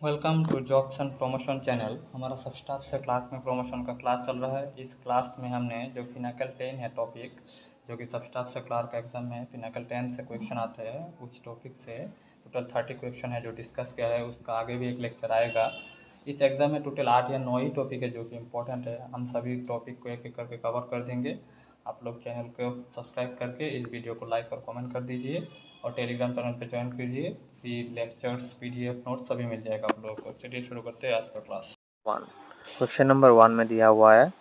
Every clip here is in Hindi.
Welcome to jobs and promotion channel. हमारा सब स्टाफ से क्लार्क में प्रमोशन का क्लास चल रहा है। इस क्लास में हमने जो फिनाकल 10 है टॉपिक, जो कि सब स्टाफ से क्लार्क का एग्जाम में फिनाकल 10 से क्वेश्चन आते हैं, उस टॉपिक से टोटल 30 क्वेश्चन है जो डिस्कस किया है। उसका आगे भी एक लेक्चर आएगा। इस एग्ज़ाम में टोटल 8 या 9 ही टॉपिक है जो कि इम्पोर्टेंट है। हम सभी टॉपिक को एक एक करके कवर कर देंगे। आप लोग चैनल को सब्सक्राइब करके इस वीडियो को लाइक और कमेंट कर दीजिए और टेलीग्राम चैनल पे ज्वाइन कीजिए। फ्री लेक्चर्स, पीडीएफ नोट्स सभी मिल जाएगा आप लोगों को। चलिए शुरू करते हैं आज का क्लास। वन क्वेश्चन नंबर 1 में दिया हुआ है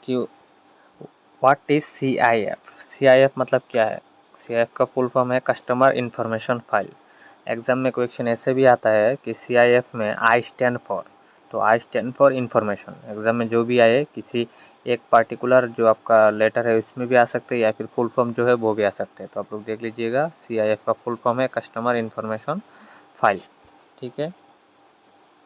कि व्हाट इज CIF मतलब क्या है। CIF का फुल फॉर्म है कस्टमर इंफॉर्मेशन फाइल। एग्जाम में क्वेश्चन ऐसे भी आता है कि CIF में आई स्टैंड फॉर, तो I stand for information. Exam में जो भी आए किसी एक पार्टिकुलर जो आपका लेटर है उसमें भी आ सकते हैं या फिर फुल फॉर्म जो है वो भी आ सकते हैं। तो आप लोग देख लीजिएगा, CIF का फुल फॉर्म है कस्टमर इंफॉर्मेशन फाइल। ठीक है,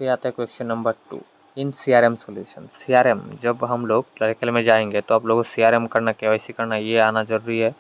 फिर आता है क्वेश्चन नंबर 2। इन CRM सोल्यूशन, CRM जब हम लोग क्लरिकल में जाएंगे तो आप लोगों को CRM करना, KYC करना, ये आना जरूरी है।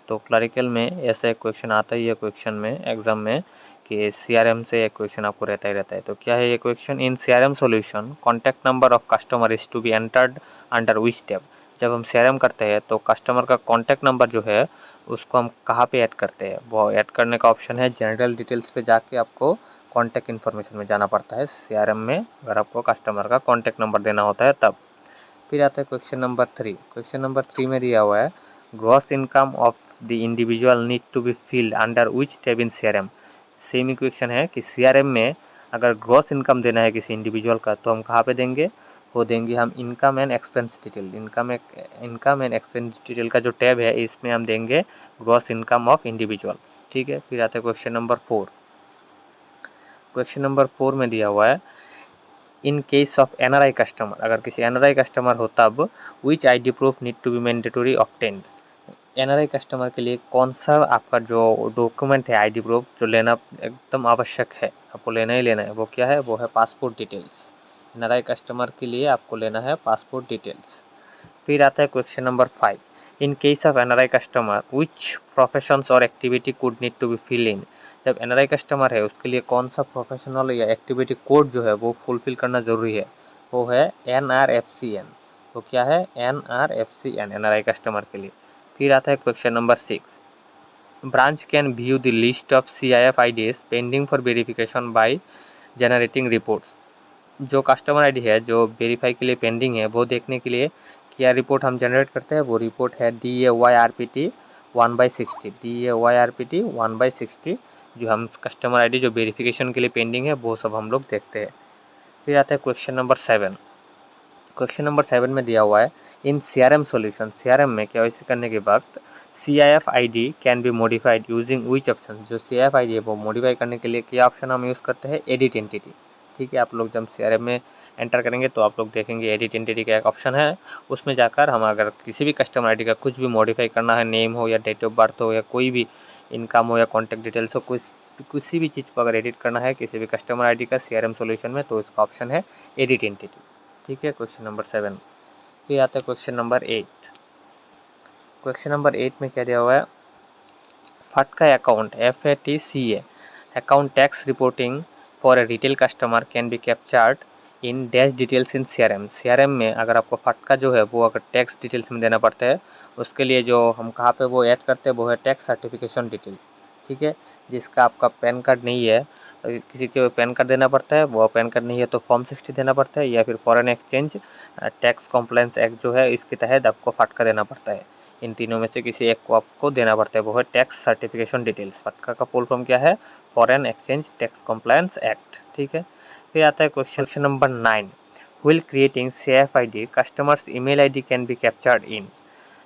तो क्लरिकल में ऐसा एक क्वेश्चन आता ही है क्वेश्चन में एग्जाम में कि CRM से एक क्वेश्चन आपको रहता ही रहता है। तो क्या है ये question. In CRM solution contact number of customer is to be entered under which step. जब हम CRM करते हैं तो कस्टमर का कॉन्टैक्ट नंबर जो है उसको हम कहाँ पे ऐड करते हैं, वो ऐड करने का ऑप्शन है जनरल डिटेल्स पे जाके आपको कॉन्टैक्ट इन्फॉर्मेशन में जाना पड़ता है CRM में, अगर आपको कस्टमर का कॉन्टैक्ट नंबर देना होता है तब। फिर आता है क्वेश्चन नंबर 3। क्वेश्चन नंबर 3 में दिया हुआ है gross income of the individual need to be filled under which tab in CRM। Same equation है कि CRM में अगर ग्रॉस इनकम देना है किसी इंडिविजुअल का तो हम कहाँ पे देंगे, वो देंगे हम income and expense detail. Income and expense detail का जो टैब है इसमें हम देंगे ग्रॉस इनकम ऑफ इंडिविजुअल। ठीक है, फिर आता है क्वेश्चन नंबर 4। क्वेश्चन नंबर 4 में दिया हुआ है in case of NRI customer, अगर किसी NRI कस्टमर हो तब which ID proof need to be mandatory obtained. NRI customer के लिए कौन सा आपका जो डॉक्यूमेंट है ID प्रूफ जो लेना एकदम आवश्यक है, आपको लेना ही लेना है, वो क्या है, वो है पासपोर्ट डिटेल्स। NRI कस्टमर के लिए आपको लेना है पासपोर्ट डिटेल्स। फिर आता है question number 5। In case of NRI customer which professions और activity code need to be fill in. जब NRI कस्टमर है उसके लिए कौन सा प्रोफेशनल या एक्टिविटी कोड जो है वो फुलफिल करना ज़रूरी है, वो है NRFCN। तो क्या है NRFCN NRI कस्टमर के लिए। फिर आता है question number 6। Branch can view the list of CIF IDs pending for verification by generating reports. जो कस्टमर आईडी है जो वेरीफाई के लिए पेंडिंग है वो देखने के लिए क्या रिपोर्ट हम जनरेट करते हैं, वो रिपोर्ट है DAYRPT 1/60। DAYRPT 1/60 जो हम कस्टमर आईडी जो वेरिफिकेशन के लिए पेंडिंग है वो सब हम लोग देखते हैं। फिर आता है क्वेश्चन नंबर 7। क्वेश्चन नंबर 7 में दिया हुआ है इन CRM सोल्यूशन, CRM में KYC करने के वक्त CIF ID can be modified using which option. जो CIF ID है वो मॉडिफाई करने के लिए क्या ऑप्शन हम यूज़ करते हैं, एडिट एंटिटी। ठीक है, आप लोग जब CRM में एंटर करेंगे तो आप लोग देखेंगे एडिट एंटिटी का एक ऑप्शन है, उसमें जाकर हम अगर किसी भी कस्टमर आईडी का कुछ भी मॉडिफाई करना है, नेम हो या डेट ऑफ बर्थ हो या कोई भी इनकम हो या कॉन्टैक्ट डिटेल्स हो, किसी भी चीज़ को अगर एडिट करना है किसी भी कस्टमर आईडी का CRM सोल्यूशन में, तो इसका ऑप्शन है एडिट एंटिटी। ठीक है, क्वेश्चन नंबर 7। फिर आता है क्वेश्चन नंबर 8। क्वेश्चन नंबर 8 में क्या दिया हुआ है FATCA account FATCA account tax reporting for a retail customer can be captured in dash details in CRM में अगर आपको FATCA जो है वो अगर टैक्स डिटेल्स में देना पड़ता है, उसके लिए जो हम कहाँ पे वो ऐड करते हैं वो है टैक्स सर्टिफिकेशन डिटेल। ठीक है, जिसका आपका पैन कार्ड नहीं है, किसी के पैन कार्ड देना पड़ता है, वो पैन कार्ड नहीं है तो फॉर्म 60 देना पड़ता है, या फिर foreign exchange tax compliance act जो है इसके तहत आपको FATCA देना पड़ता है। इन तीनों में से किसी एक को आपको देना पड़ता है, वो है टैक्स सर्टिफिकेशन डिटेल्स। FATCA का फुल फॉर्म क्या है, foreign exchange tax compliance act. ठीक है, फिर आता है question number 9। Wheel creating CIF ID customers email ID can be captured in.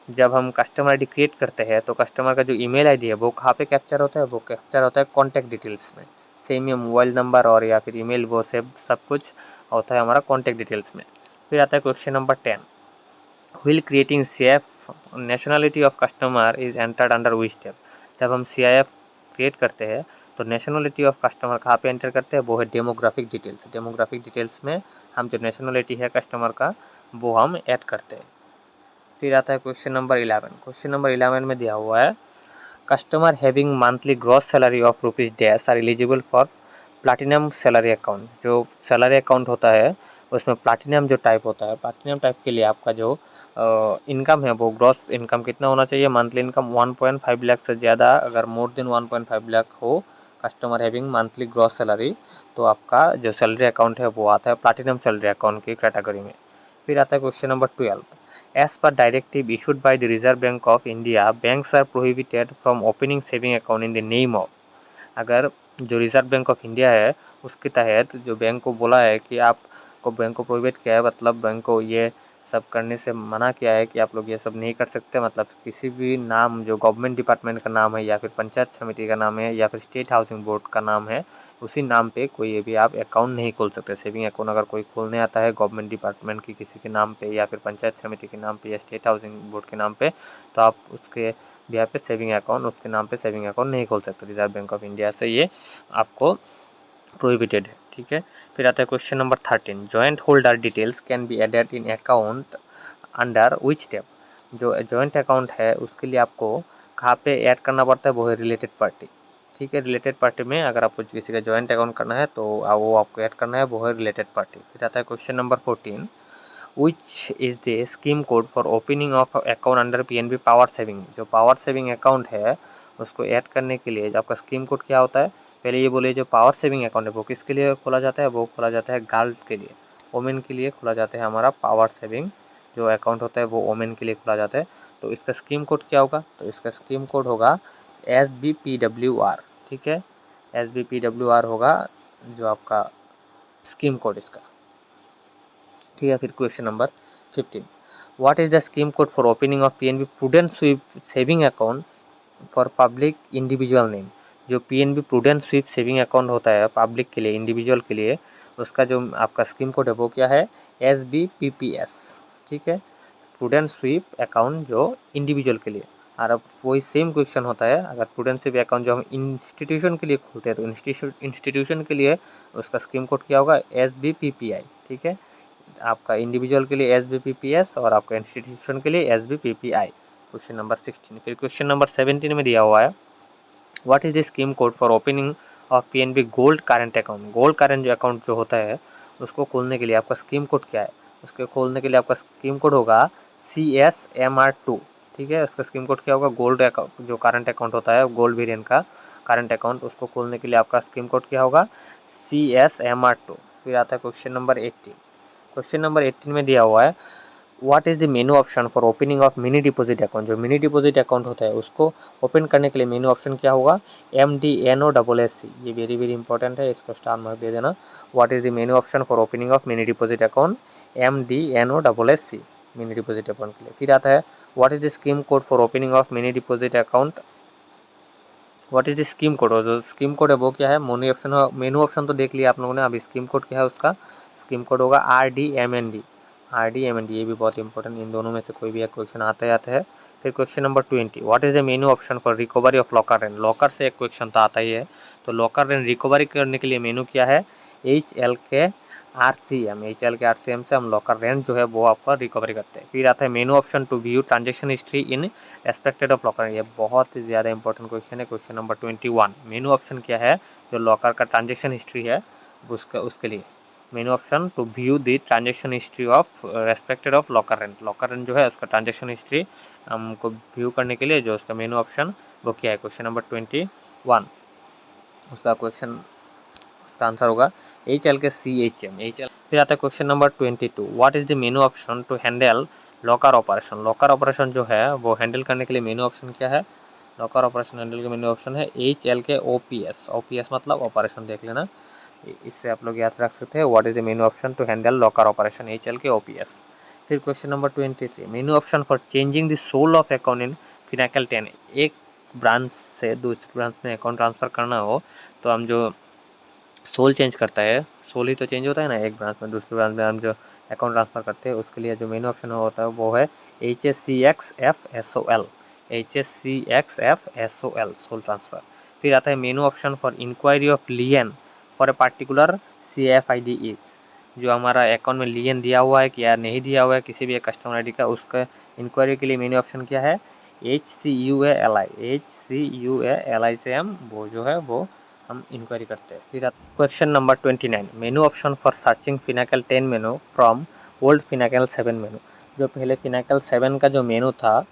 जब हम कस्टमर आईडी क्रिएट करते हैं तो कस्टमर का जो ईमेल आईडी है वो कहाँ पे कैप्चर होता है, वो कैप्चर होता है कॉन्टैक्ट डिटेल्स में। सेम ही मोबाइल नंबर और या फिर ईमेल वो सब कुछ होता है हमारा कॉन्टैक्ट डिटेल्स में। फिर आता है question number 10। Wheel creating CIF nationality of customer is entered under which step. जब हम CIF क्रिएट करते हैं तो नेशनलिटी ऑफ कस्टमर कहाँ पे एंटर करते हैं, वो है डेमोग्राफिक डिटेल्स। डेमोग्राफिक डिटेल्स में हम जो नेशनलिटी है कस्टमर का वो हम ऐड करते हैं। फिर आता है क्वेश्चन नंबर 11। क्वेश्चन नंबर 11 में दिया हुआ है customer having monthly gross salary of rupees dash are eligible for platinum salary account, जो सैलरी अकाउंट होता है उसमें प्लाटिनम जो टाइप होता है, प्लाटिनम टाइप के लिए आपका जो इनकम है वो ग्रॉस इनकम कितना होना चाहिए, मंथली इनकम 1.5 लाख से ज़्यादा, अगर मोर देन 1.5 लाख हो customer having monthly gross salary, तो आपका जो सैलरी अकाउंट है वो आता है प्लाटिनम सैलरी अकाउंट की कैटेगरी में। फिर आता है question number 12, as per directive issued by the Reserve Bank of India, banks are prohibited from opening saving account in the name of. अगर जो रिजर्व बैंक ऑफ इंडिया है उसके तहत जो बैंक को बोला है कि आपको, बैंक को प्रोहिबिट किया है, मतलब बैंक को ये सब करने से मना किया है कि आप लोग ये सब नहीं कर सकते, मतलब किसी भी नाम जो गवर्नमेंट डिपार्टमेंट का नाम है या फिर पंचायत समिति का नाम है या फिर स्टेट हाउसिंग बोर्ड का नाम है, उसी नाम पे कोई भी आप अकाउंट नहीं खोल सकते। सेविंग अकाउंट अगर कोई खोलने आता है गवर्नमेंट डिपार्टमेंट की किसी के नाम पे या फिर पंचायत समिति के नाम पे या स्टेट हाउसिंग बोर्ड के नाम पे, तो आप उसके बिहार पे सेविंग अकाउंट, उसके नाम पे सेविंग अकाउंट नहीं खोल सकते। रिजर्व बैंक ऑफ इंडिया से ये आपको प्रोहिबिटेड है, ठीक है। फिर आता है question number 13, joint holder details can be added in account under which step. जो जॉइंट अकाउंट है उसके लिए आपको कहाँ पे ऐड करना पड़ता है, वो है रिलेटेड पार्टी, ठीक है। रिलेटेड पार्टी में अगर आपको किसी का जॉइंट अकाउंट करना है तो वो आपको ऐड करना है, वो है रिलेटेड पार्टी। फिर आता है question number 14, which is the scheme code for opening of account under PNB power saving. जो पावर सेविंग अकाउंट है उसको ऐड करने के लिए आपका स्कीम कोड क्या होता है, पहले ये बोलिए। जो पावर सेविंग अकाउंट है वो किसके लिए खोला जाता है, वो खोला जाता है गर्ल्स के लिए, वोमेन के लिए खोला जाता है। हमारा पावर सेविंग जो अकाउंट होता है वो वोमेन के लिए खोला जाता है। तो इसका स्कीम कोड क्या होगा, तो इसका स्कीम कोड होगा SBPWR, ठीक है। SBPWR होगा जो आपका स्कीम कोड इसका, ठीक है। फिर question number 15, what is the scheme code for opening of PNB prudent sweep saving account for public individual name. जो PNB prudent sweep saving account होता है पब्लिक के लिए, इंडिविजुअल के लिए, उसका जो आपका स्कीम कोड है वो क्या है, SBPPS, ठीक है। प्रूडेंट स्वीप अकाउंट जो इंडिविजुअल के लिए। और अब वही सेम क्वेश्चन होता है, अगर प्रूडेंट स्वीप अकाउंट जो हम इंस्टीट्यूशन के लिए खोलते हैं तो इंस्टीट्यूशन के लिए उसका स्कीम कोड क्या होगा, SBPPI, ठीक है। आपका इंडिविजुअल के लिए SBPPS और आपका इंस्टीट्यूशन के लिए SBPPI। Question number 16। फिर क्वेश्चन नंबर 17 में दिया हुआ है, what is the scheme code for opening of PNB gold current account. Gold current जो अकाउंट जो होता है उसको खोलने के लिए आपका स्कीम कोड क्या है, उसके खोलने के लिए आपका स्कीम कोड होगा CSMR2, ठीक है। उसका स्कीम कोड क्या होगा, गोल्ड अकाउंट जो करंट अकाउंट होता है गोल्ड वेरिएंट का करंट अकाउंट, उसको खोलने के लिए आपका स्कीम कोड क्या होगा, CSMR2। फिर आता है क्वेश्चन नंबर 18। क्वेश्चन नंबर 18 में दिया हुआ है, what is the menu option for opening of mini deposit account. जो मिनी डिपॉजिट अकाउंट होता है उसको ओपन करने के लिए मेनू ऑप्शन क्या होगा, MDNOSSC। ये वेरी वेरी इंपॉर्टेंट है, इसको स्टार मार्क दे देना। What is the menu option for opening of mini deposit account, MDNOSSC, mini deposit account के लिए। फिर आता है, what is the scheme code for opening of mini deposit account, what is the scheme code. और जो स्कीम कोड है वो क्या है, मेनू ऑप्शन तो देख लिया आप लोगों ने, अभी स्कीम कोड क्या है उसका, स्कीम कोड होगा RDMND। ये भी बहुत इंपॉर्टेंट, इन दोनों में से कोई भी एक क्वेश्चन आता है। फिर question number 20, what is the menu option for recovery of locker rent. Locker से एक क्वेश्चन तो आता ही है, तो लॉकर रेंट रिकवरी करने के लिए मेनू क्या है, HLK RCM से हम लॉकर रेंट जो है वो आपका रिकवरी करते हैं। फिर आता है menu option to view transaction history in respected of locker. ये बहुत ही ज़्यादा इंपॉर्टेंट क्वेश्चन है। क्वेश्चन नंबर 21, मेनू ऑप्शन क्या है, जो लॉकर का ट्रांजेक्शन हिस्ट्री है उसके लिए menu option to view the transaction history of respected of locker rent. Locker rent जो है उसका ट्रांजेक्शन हिस्ट्री हमको व्यू करने के लिए जो उसका मेनू ऑप्शन वो क्या है, क्वेश्चन नंबर 21 उसका आंसर होगा HLKCHM। फिर आता है question number 22, what is the menu option to handle locker operation. Locker operation जो है वो हैंडल करने के लिए मेनू ऑप्शन क्या है, लॉकर ऑपरेशन हैंडल के मेनू ऑप्शन है HLKOPS। OPS मतलब ऑपरेशन, देख लेना, इससे आप लोग याद रख सकते हैं। What is the menu option to handle locker operation, HLKOPS। फिर question number 23, menu option for changing the sole of account in Finacle 10। एक ब्रांच से दूसरी ब्रांच में अकाउंट ट्रांसफ़र करना हो तो हम जो सोल चेंज करता है, सोल ही तो चेंज होता है ना, एक ब्रांच में दूसरी ब्रांच में हम जो अकाउंट ट्रांसफ़र करते हैं उसके लिए जो मेनू ऑप्शन होता है वो है HSCXFSOL, HSCXFSOL, सोल ट्रांसफ़र। फिर आता है menu option for inquiry of lien for a particular CFID is. जो हमारा अकाउंट में लियन दिया हुआ है कि या नहीं दिया हुआ है किसी भी कस्टमर ID का, उसका इंक्वायरी के लिए मेनू ऑप्शन क्या है, HCUALI से हम वो जो है वो हम इंक्वायरी करते हैं। फिर question number 29, menu option for searching Finacle 10 menu from old Finacle 7 menu. जो पहले फिनाकल 7 का जो मेनू था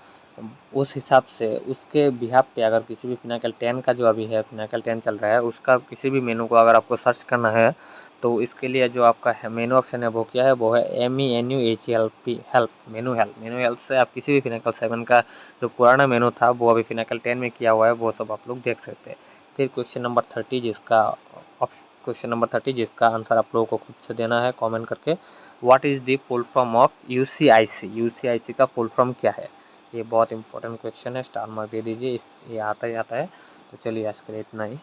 उस हिसाब से उसके बिहाफ पे अगर किसी भी फिनाकल 10 का जो अभी है फिनाकल 10 चल रहा है उसका किसी भी मेनू को अगर आपको सर्च करना है तो इसके लिए जो आपका मेनू ऑप्शन है वो क्या है, वो है MENUHELP हेल्प, मेनू हेल्प से आप किसी भी फिनाकल 7 का जो पुराना मेनू था वो अभी फिनाकल 10 में किया हुआ है वो सब आप लोग देख सकते हैं। फिर क्वेश्चन नंबर 30 जिसका आंसर आप लोगों को खुद से देना है कमेंट करके। What is the full form of UCIC का फुल फॉर्म क्या है? ये बहुत इंपॉर्टेंट क्वेश्चन है, स्टार मार्क दे दीजिए, ये आता ही आता है। तो चलिए आज के लिए इतना ही।